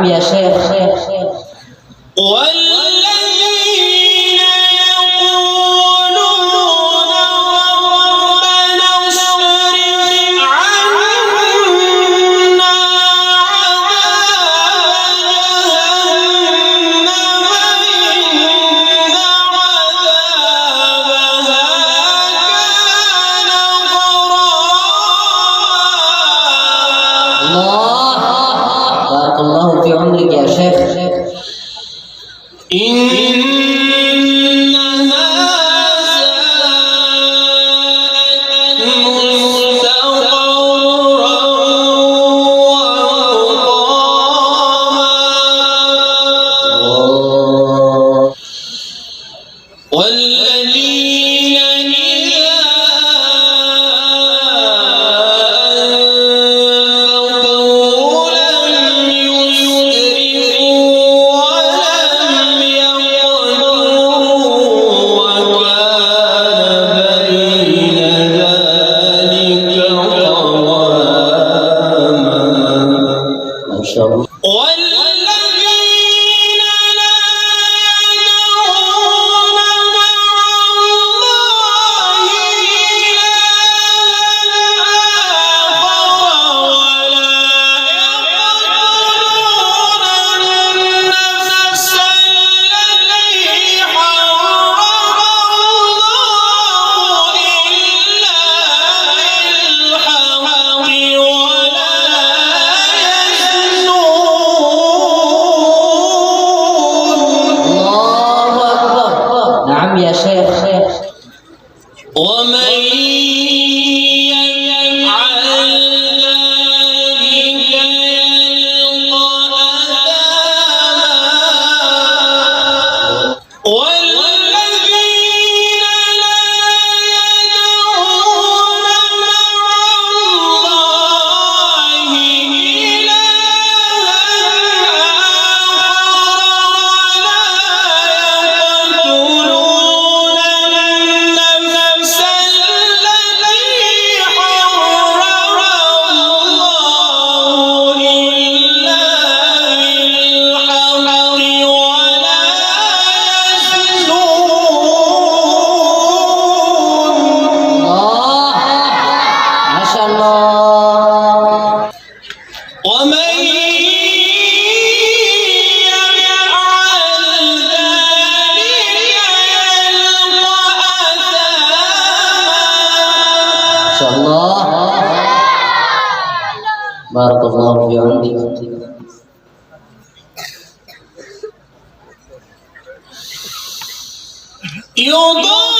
يا شيخ. والذين يقولون ربنا اصرف عنا عذاب جهنم إن عذابها كان غراما. بارك الله في عمرك يا شيخ. إنها ساءت مستقرا ومقاما. والذين إذا أنفقوا لم يسرفوا ولم يقتروا وكان بين ذلك قواما. ما شاء الله. والذين لا يدعون مع الله إلها آخر ولا يقتلون النفس التي حرم الله إلا بالحق ولا الله أكبر. نعم يا شيخ. ومن يفعل ذلك يلقى أثاما. والذين لا يدعون مع الله إلها آخر ولا يقتلون النفس التي حرم الله إلا بالحق ولا يزنون. ما شاء الله. ومن يفعل ذلك يلقى أثاما. ما شاء الله. بارك الله في عمرك. يضاعف